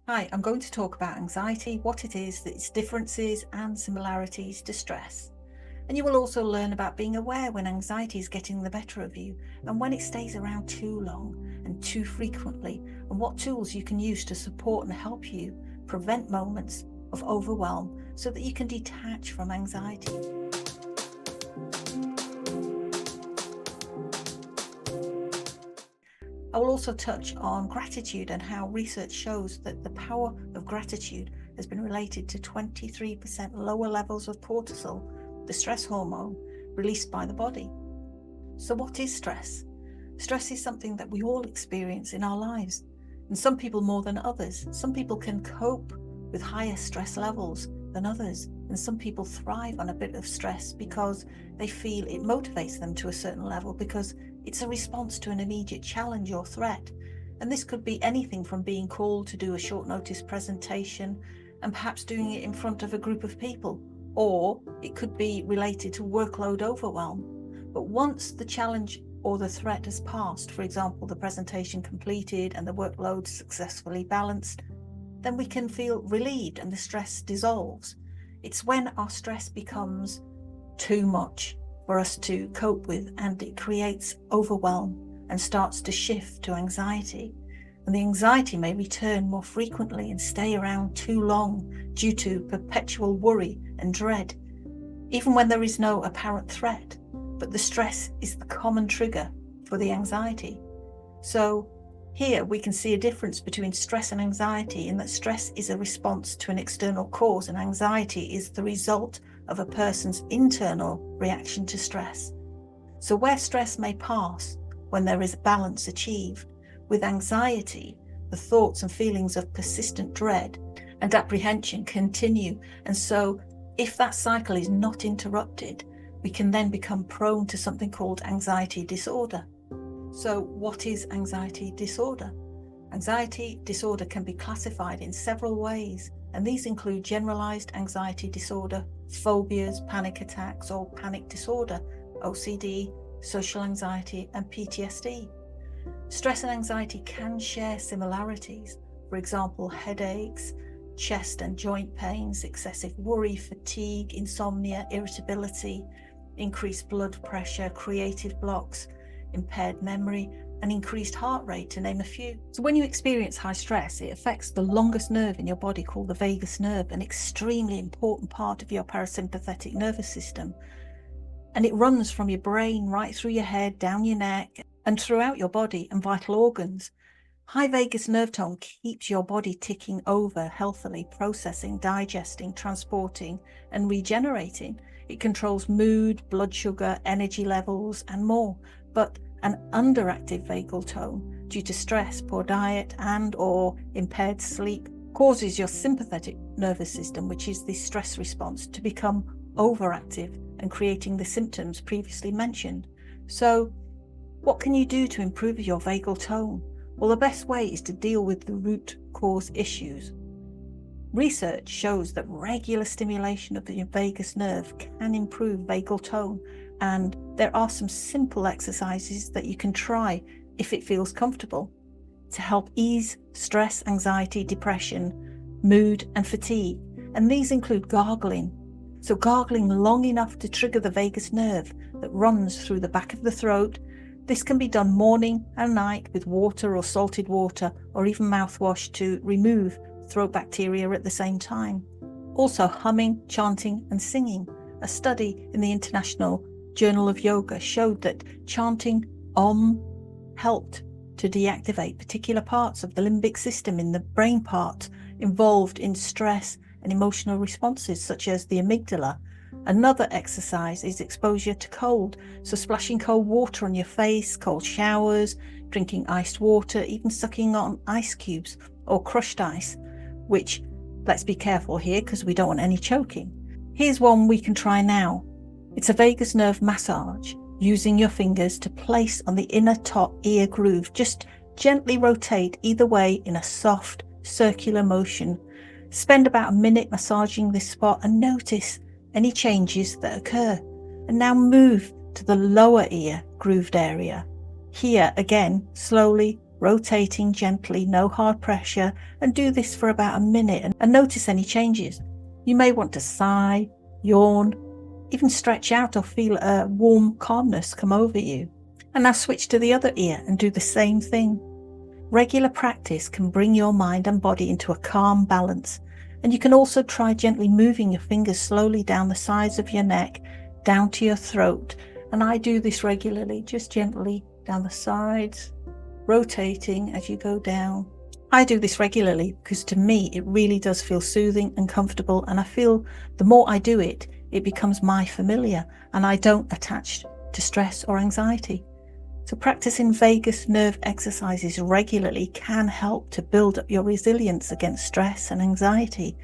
Hi, I'm going to talk about anxiety, what it is, its differences and similarities to stress. And you will also learn about being aware when anxiety is getting the better of you and when it stays around too long and too frequently, and what tools you can use to support and help you prevent moments of overwhelm so that you can detach from anxiety. I will also touch on gratitude and how research shows that the power of gratitude has been related to 23% lower levels of cortisol, the stress hormone, released by the body. So what is stress? Stress is something that we all experience in our lives, and some people more than others. Some people can cope with higher stress levels than others, and some people thrive on a bit of stress because they feel it motivates them to a certain level because it's a response to an immediate challenge or threat. And this could be anything from being called to do a short notice presentation and perhaps doing it in front of a group of people, or it could be related to workload overwhelm. But once the challenge or the threat has passed, for example, the presentation completed and the workload successfully balanced, then we can feel relieved and the stress dissolves. It's when our stress becomes too much for us to cope with and it creates overwhelm and starts to shift to anxiety. And the anxiety may return more frequently and stay around too long due to perpetual worry and dread, even when there is no apparent threat, but the stress is the common trigger for the anxiety. So here we can see a difference between stress and anxiety in that stress is a response to an external cause and anxiety is the result of a person's internal reaction to stress. So where stress may pass when there is balance achieved, with anxiety, the thoughts and feelings of persistent dread and apprehension continue. And so if that cycle is not interrupted, we can then become prone to something called anxiety disorder. So what is anxiety disorder? Anxiety disorder can be classified in several ways, and these include generalized anxiety disorder, phobias, panic attacks or panic disorder, OCD, social anxiety and PTSD. Stress and anxiety can share similarities, for example, headaches, chest and joint pains, excessive worry, fatigue, insomnia, irritability, increased blood pressure, creative blocks, impaired memory, and increased heart rate, to name a few. So when you experience high stress, it affects the longest nerve in your body called the vagus nerve, an extremely important part of your parasympathetic nervous system. And it runs from your brain right through your head, down your neck, and throughout your body and vital organs. High vagus nerve tone keeps your body ticking over healthily, processing, digesting, transporting, and regenerating. It controls mood, blood sugar, energy levels, and more. But an underactive vagal tone, due to stress, poor diet, and/or impaired sleep, causes your sympathetic nervous system, which is the stress response, to become overactive and creating the symptoms previously mentioned. So, what can you do to improve your vagal tone? Well, the best way is to deal with the root cause issues. Research shows that regular stimulation of the vagus nerve can improve vagal tone, and there are some simple exercises that you can try if it feels comfortable to help ease stress, anxiety, depression, mood, and fatigue. And these include gargling. So gargling long enough to trigger the vagus nerve that runs through the back of the throat. This can be done morning and night with water or salted water or even mouthwash to remove throat bacteria at the same time. Also humming, chanting and singing. A study in the International Journal of Yoga showed that chanting Om helped to deactivate particular parts of the limbic system in the brain part involved in stress and emotional responses such as the amygdala. Another exercise is exposure to cold, so splashing cold water on your face, cold showers, drinking iced water, even sucking on ice cubes or crushed ice, which, let's be careful here because we don't want any choking. Here's one we can try now. It's a vagus nerve massage, using your fingers to place on the inner top ear groove. Just gently rotate either way in a soft circular motion. Spend about a minute massaging this spot and notice any changes that occur. And now move to the lower ear grooved area. Here again, slowly rotating gently, no hard pressure, and do this for about a minute and notice any changes. You may want to sigh, yawn, even stretch out or feel a warm calmness come over you. And now switch to the other ear and do the same thing. Regular practice can bring your mind and body into a calm balance. And you can also try gently moving your fingers slowly down the sides of your neck, down to your throat. And I do this regularly, just gently down the sides, rotating as you go down. I do this regularly because to me it really does feel soothing and comfortable, and I feel the more I do it, it becomes my familiar and I don't attach to stress or anxiety. So practicing vagus nerve exercises regularly can help to build up your resilience against stress and anxiety.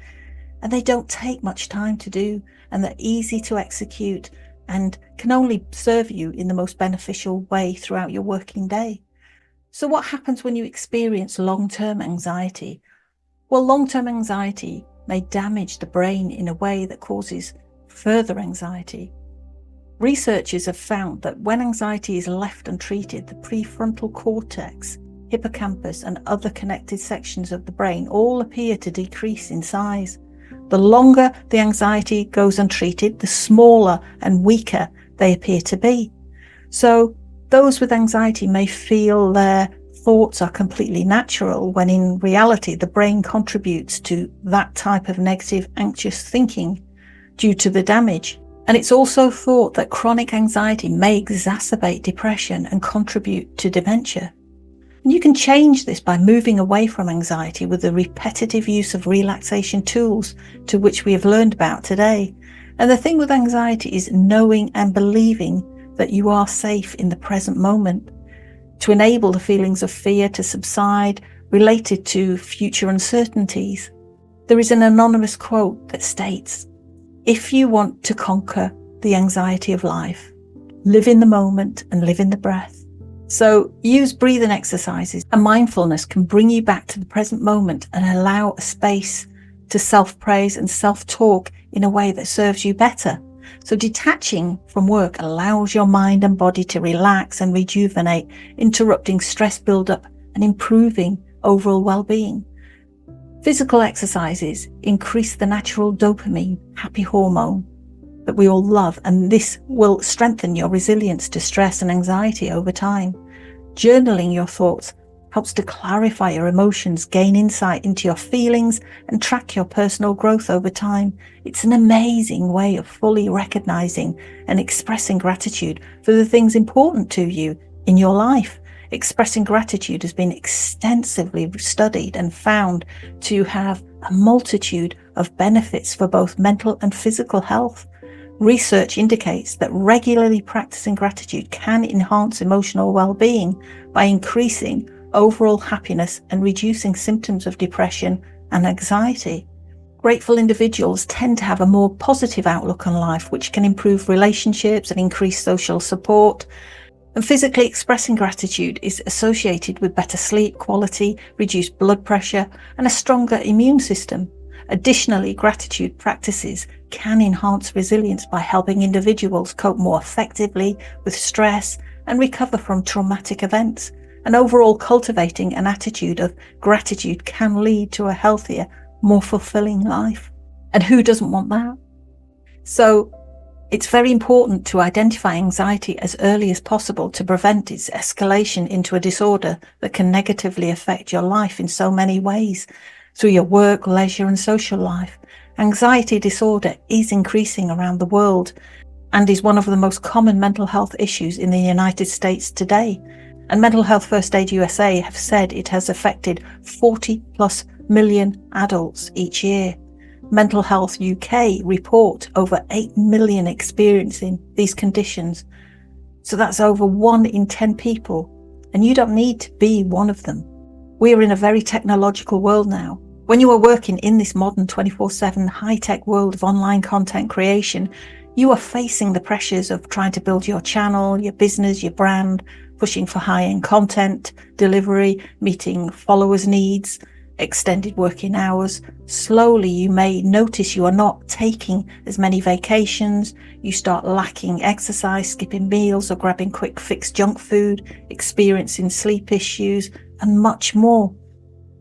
And they don't take much time to do, and they're easy to execute and can only serve you in the most beneficial way throughout your working day. So what happens when you experience long-term anxiety? Well, long-term anxiety may damage the brain in a way that causes further anxiety. Researchers have found that when anxiety is left untreated, the prefrontal cortex, hippocampus, and other connected sections of the brain all appear to decrease in size. The longer the anxiety goes untreated, the smaller and weaker they appear to be. So those with anxiety may feel their thoughts are completely natural, when in reality the brain contributes to that type of negative, anxious thinking due to the damage. And it's also thought that chronic anxiety may exacerbate depression and contribute to dementia. And you can change this by moving away from anxiety with the repetitive use of relaxation tools to which we have learned about today. And the thing with anxiety is knowing and believing that you are safe in the present moment, to enable the feelings of fear to subside related to future uncertainties. There is an anonymous quote that states, "If you want to conquer the anxiety of life, live in the moment and live in the breath." So use breathing exercises, and mindfulness can bring you back to the present moment and allow a space to self-praise and self-talk in a way that serves you better. So detaching from work allows your mind and body to relax and rejuvenate, interrupting stress buildup and improving overall well-being. Physical exercises increase the natural dopamine, happy hormone that we all love, and this will strengthen your resilience to stress and anxiety over time. Journaling your thoughts helps to clarify your emotions, gain insight into your feelings, and track your personal growth over time. It's an amazing way of fully recognizing and expressing gratitude for the things important to you in your life. Expressing gratitude has been extensively studied and found to have a multitude of benefits for both mental and physical health. Research indicates that regularly practicing gratitude can enhance emotional well-being by increasing overall happiness and reducing symptoms of depression and anxiety. Grateful individuals tend to have a more positive outlook on life, which can improve relationships and increase social support. And physically expressing gratitude is associated with better sleep quality, reduced blood pressure, and a stronger immune system. Additionally, gratitude practices can enhance resilience by helping individuals cope more effectively with stress and recover from traumatic events. And overall, cultivating an attitude of gratitude can lead to a healthier, more fulfilling life. And who doesn't want that? So it's very important to identify anxiety as early as possible to prevent its escalation into a disorder that can negatively affect your life in so many ways, through your work, leisure, and social life. Anxiety disorder is increasing around the world and is one of the most common mental health issues in the United States today. And Mental Health First Aid USA have said it has affected 40+ million adults each year. Mental Health UK report over 8 million experiencing these conditions. So that's over 1 in 10 people. And you don't need to be one of them. We are in a very technological world now. When you are working in this modern 24/7 high-tech world of online content creation, you are facing the pressures of trying to build your channel, your business, your brand, pushing for high-end content, delivery, meeting followers' needs, extended working hours. Slowly, you may notice you are not taking as many vacations. You start lacking exercise, skipping meals, or grabbing quick fix junk food, experiencing sleep issues, and much more.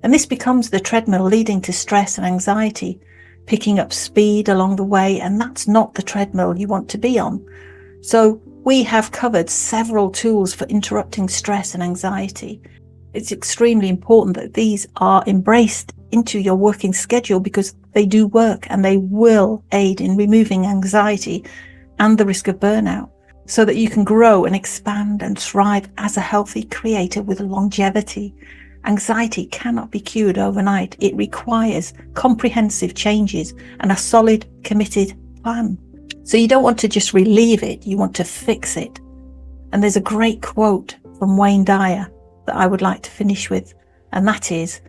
And this becomes the treadmill leading to stress and anxiety, picking up speed along the way, and that's not the treadmill you want to be on. So we have covered several tools for interrupting stress and anxiety. It's extremely important that these are embraced into your working schedule because they do work and they will aid in removing anxiety and the risk of burnout so that you can grow and expand and thrive as a healthy creator with longevity. Anxiety cannot be cured overnight. It requires comprehensive changes and a solid, committed plan. So you don't want to just relieve it, you want to fix it. And there's a great quote from Wayne Dyer that I would like to finish with, and that is,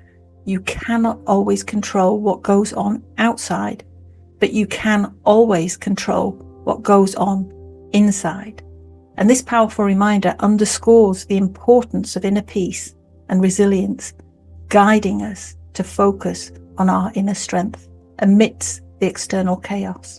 you cannot always control what goes on outside, but you can always control what goes on inside. And this powerful reminder underscores the importance of inner peace and resilience, guiding us to focus on our inner strength amidst the external chaos.